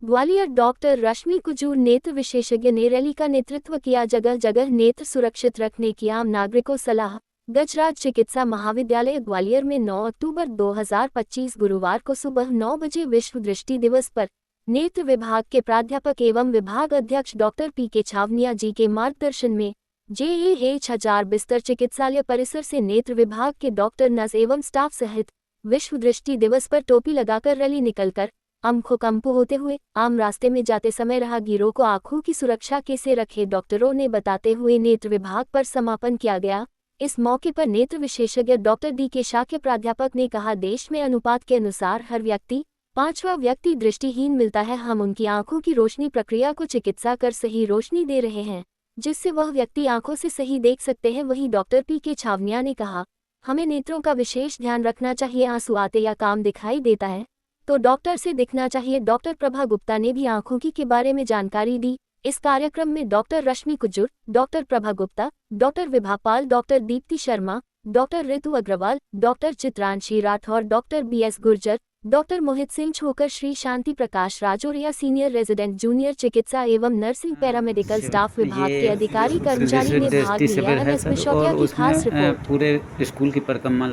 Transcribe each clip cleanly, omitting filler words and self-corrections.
Gwalior doctor Rashmi Kujur नेत्र विशेषज्ञ ने रैली का नेतृत्व किया। जगह जगह नेत्र सुरक्षित रखने की आम नागरिकों सलाह। गजराज चिकित्सा महाविद्यालय ग्वालियर में 9 अक्टूबर 2025 गुरुवार को सुबह 9 बजे विश्व दृष्टि दिवस पर नेत्र विभाग के प्राध्यापक एवं विभाग अध्यक्ष डॉक्टर पी.के. छावनिया जी के मार्गदर्शन में JAH 1000 बिस्तर चिकित्सालय परिसर से नेत्र विभाग के डॉक्टर नर्स एवं स्टाफ सहित विश्व दृष्टि दिवस पर टोपी लगाकर रैली निकलकर आंखों कंपु होते हुए आम रास्ते में जाते समय राहगीरों को आंखों की सुरक्षा कैसे रखे डॉक्टरों ने बताते हुए नेत्र विभाग पर समापन किया गया। इस मौके पर नेत्र विशेषज्ञ डॉक्टर D.K. शाक्य प्राध्यापक ने कहा, देश में अनुपात के अनुसार हर व्यक्ति 5वां व्यक्ति दृष्टिहीन मिलता है। हम उनकी आंखों की रोशनी प्रक्रिया को चिकित्सा कर सही रोशनी दे रहे हैं, जिससे वह व्यक्ति आंखों से सही देख सकते हैं। वहीं डॉक्टर P.के. छावनिया ने कहा, हमें नेत्रों का विशेष ध्यान रखना चाहिए। आंसू आते या काम दिखाई देता है तो डॉक्टर से दिखना चाहिए। डॉक्टर प्रभा गुप्ता ने भी आंखों की के बारे में जानकारी दी। इस कार्यक्रम में doctor Rashmi Kujur, doctor Prabha Gupta, doctor Vibha Pal, doctor Deepti Sharma, doctor Ritu Agarwal, doctor Chitranshi Rathore, doctor B.S. Gurjar, doctor Mohit Singh Chhokar, Shri Shanti Prakash Rajoria, senior resident junior चिकित्सा एवं नर्सिंग पैरामेडिकल स्टाफ विभाग के अधिकारी कर्मचारी ने भाग लिया। NS बिशौकिया की खास रिपोर्ट। पूरे स्कूल की परिक्रमा,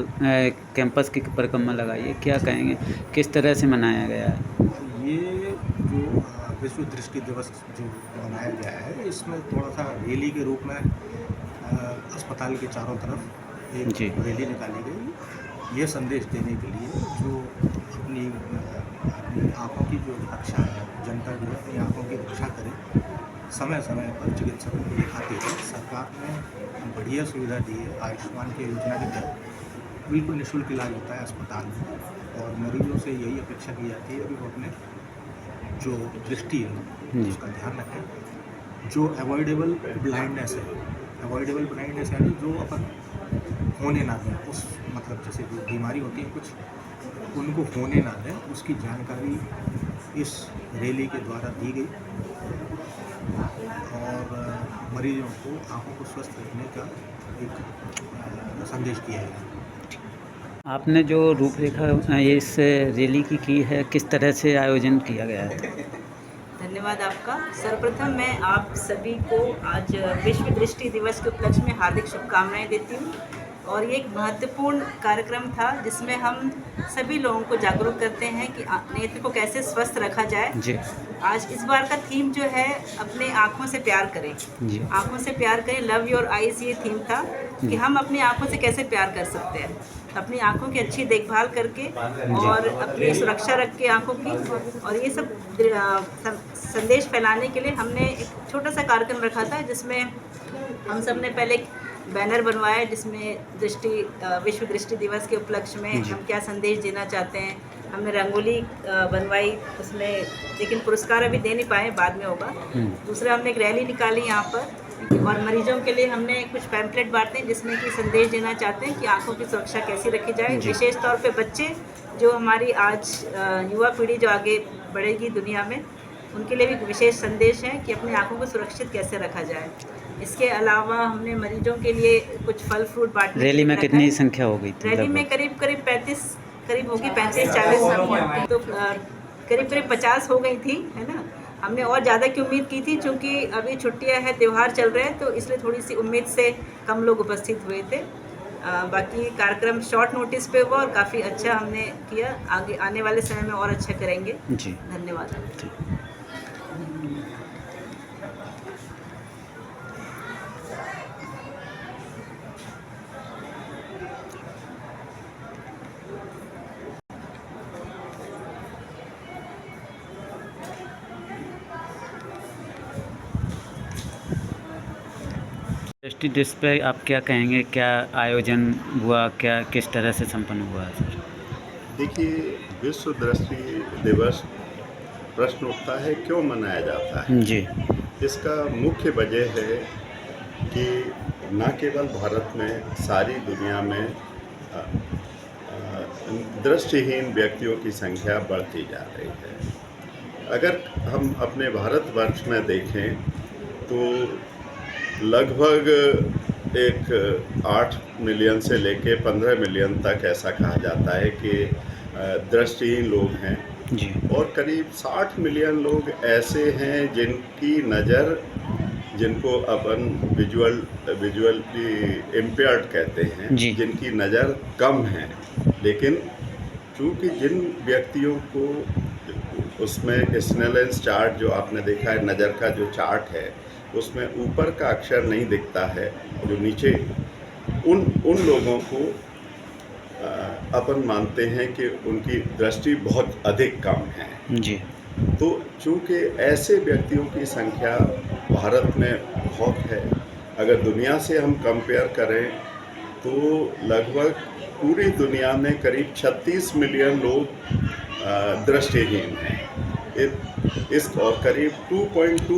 कैंपस की परिक्रमा लगाई है, क्या कहेंगे, किस तरह से मनाया गया है? ये जो विश्व दृष्टि दिवस जो मनाया गया है, इसमें थोड़ा सा रैली के रूप में अस्पताल के चारों तरफ एक रैली निकाली गई, ये संदेश देने के लिए जो अपनी आँखों की जो रक्षा है, जनता जो है अपनी आँखों की रक्षा करे, समय समय पर चिकित्सकों को दिखाती है। सरकार ने बढ़िया सुविधा दी है। आयुष्मान की योजना के तहत बिल्कुल निःशुल्क इलाज होता है अस्पताल में, और मरीजों से यही अपेक्षा की जाती है कि वो अपने जो दृष्टि है उसका ध्यान रखें। जो अवॉइडेबल ब्लाइंडनेस है, अवॉइडेबल ब्लाइंडनेस यानी जो अपन होने ना दें, उस मतलब जैसे जो बीमारी होती है कुछ, उनको होने ना दें, उसकी जानकारी इस रैली के द्वारा दी गई और मरीजों को आंखों को स्वस्थ रखने का एक संदेश दिया गया। आपने जो रूपरेखा इस रैली की है, किस तरह से आयोजन किया गया है? धन्यवाद आपका। सर्वप्रथम मैं आप सभी को आज विश्व दृष्टि दिवस के उपलक्ष्य में हार्दिक शुभकामनाएं देती हूँ। और ये एक महत्वपूर्ण कार्यक्रम था जिसमें हम सभी लोगों को जागरूक करते हैं कि नेत्र को कैसे स्वस्थ रखा जाए जी। आज इस बार का थीम जो है, अपने आँखों से प्यार करें जी। आँखों से प्यार करें, लव योर आईज, ये थीम था कि हम अपनी आँखों से कैसे प्यार कर सकते हैं, अपनी आँखों की अच्छी देखभाल करके और अपनी सुरक्षा रख के आँखों की। और ये सब संदेश फैलाने के लिए हमने एक छोटा सा कार्यक्रम रखा था, जिसमें हम सब ने पहले बैनर बनवाया जिसमें विश्व दृष्टि दिवस के उपलक्ष्य में हम क्या संदेश देना चाहते हैं। हमने रंगोली बनवाई उसमें, लेकिन पुरस्कार अभी दे नहीं पाए, बाद में होगा। दूसरा हमने एक रैली निकाली यहाँ पर, और मरीजों के लिए हमने कुछ पैम्पलेट बांटे जिसमें कि संदेश देना चाहते हैं कि आंखों की सुरक्षा कैसी रखी जाए। विशेष तौर पे बच्चे जो हमारी आज युवा पीढ़ी जो आगे बढ़ेगी दुनिया में, उनके लिए भी विशेष संदेश है कि अपनी आंखों को सुरक्षित कैसे रखा जाए। इसके अलावा हमने मरीजों के लिए कुछ फल फ्रूट बांटने। रैली में कितनी संख्या हो गई थी? रैली में करीब 35 होगी, 35-40, तो करीब 50 हो गई थी, है ना। हमने और ज़्यादा की उम्मीद की थी, क्योंकि अभी छुट्टियां हैं, त्यौहार चल रहे हैं, तो इसलिए थोड़ी सी उम्मीद से कम लोग उपस्थित हुए थे। बाकी कार्यक्रम शॉर्ट नोटिस पे हुआ और काफ़ी अच्छा हमने किया। आगे आने वाले समय में और अच्छा करेंगे जी। धन्यवाद। दृष्टि दिवस पे आप क्या कहेंगे, क्या आयोजन हुआ, क्या किस तरह से संपन्न हुआ सर? देखिए, विश्व दृष्टि दिवस प्रश्न उठता है क्यों मनाया जाता है जी। इसका मुख्य वजह है कि न केवल भारत में, सारी दुनिया में दृष्टिहीन व्यक्तियों की संख्या बढ़ती जा रही है। अगर हम अपने भारतवर्ष में देखें तो लगभग 8 मिलियन से लेके 15 मिलियन तक ऐसा कहा जाता है कि दृष्टिहीन लोग हैं। जी। और करीब 60 मिलियन लोग ऐसे हैं जिनकी नज़र, जिनको अपन विजुअली इम्पेयर्ड कहते हैं, जी। जिनकी नज़र कम है। लेकिन चूँकि जिन व्यक्तियों को उसमें स्नेलेंस चार्ट जो आपने देखा है, नज़र का जो चार्ट है, उसमें ऊपर का अक्षर नहीं दिखता है, जो नीचे, उन लोगों को अपन मानते हैं कि उनकी दृष्टि बहुत अधिक कम है। जी। तो चूँकि ऐसे व्यक्तियों की संख्या भारत में बहुत है, अगर दुनिया से हम कंपेयर करें तो लगभग पूरी दुनिया में करीब 36 मिलियन लोग दृष्टिहीन हैं। इस और करीब 2.2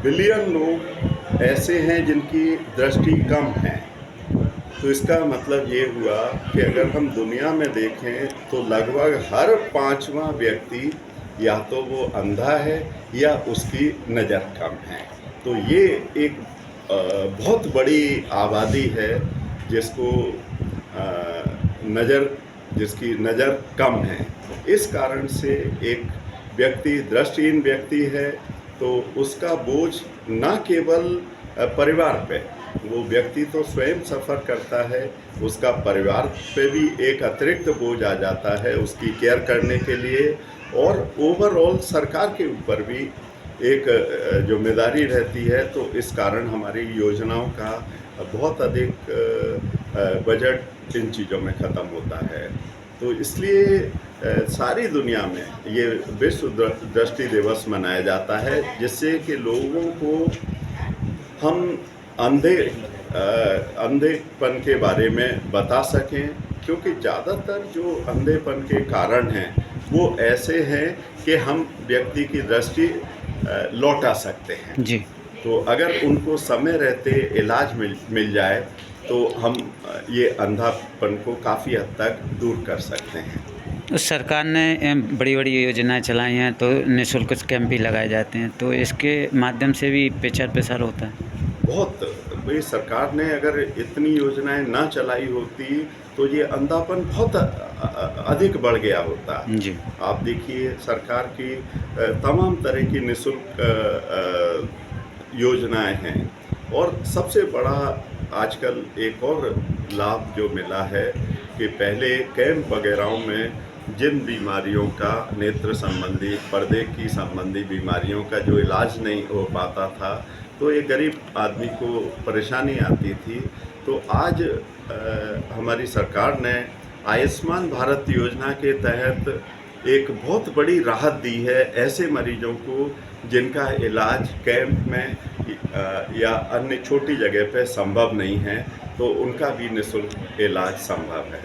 बिलियन लोग ऐसे हैं जिनकी दृष्टि कम है। तो इसका मतलब ये हुआ कि अगर हम दुनिया में देखें तो लगभग हर 5वां व्यक्ति या तो वो अंधा है या उसकी नज़र कम है। तो ये एक बहुत बड़ी आबादी है जिसकी नज़र कम है। इस कारण से एक व्यक्ति दृष्टिहीन व्यक्ति है तो उसका बोझ न केवल परिवार पे, वो व्यक्ति तो स्वयं सफ़र करता है, उसका परिवार पे भी एक अतिरिक्त बोझ आ जाता है उसकी केयर करने के लिए, और ओवरऑल सरकार के ऊपर भी एक जिम्मेदारी रहती है। तो इस कारण हमारी योजनाओं का बहुत अधिक बजट इन चीज़ों में ख़त्म होता है। तो इसलिए सारी दुनिया में ये विश्व दृष्टि दिवस मनाया जाता है, जिससे कि लोगों को हम अंधेपन के बारे में बता सकें, क्योंकि ज़्यादातर जो अंधेपन के कारण हैं वो ऐसे हैं कि हम व्यक्ति की दृष्टि लौटा सकते हैं। जी। तो अगर उनको समय रहते इलाज मिल जाए तो हम ये अंधापन को काफ़ी हद तक दूर कर सकते हैं। तो सरकार ने बड़ी बड़ी योजनाएं चलाई हैं, तो निःशुल्क कैंप भी लगाए जाते हैं, तो इसके माध्यम से भी प्रचार प्रसार होता है। बहुत भाई, सरकार ने अगर इतनी योजनाएं ना चलाई होती तो ये अंधापन बहुत अधिक बढ़ गया होता। जी। आप देखिए सरकार की तमाम तरह की निःशुल्क योजनाएं हैं, और सबसे बड़ा आजकल एक और लाभ जो मिला है कि पहले कैंप वगैरहों में जिन बीमारियों का, नेत्र संबंधी, पर्दे की संबंधी बीमारियों का जो इलाज नहीं हो पाता था, तो एक गरीब आदमी को परेशानी आती थी, तो आज हमारी सरकार ने आयुष्मान भारत योजना के तहत एक बहुत बड़ी राहत दी है ऐसे मरीजों को जिनका इलाज कैंप में या अन्य छोटी जगह पे संभव नहीं है, तो उनका भी निःशुल्क इलाज संभव है।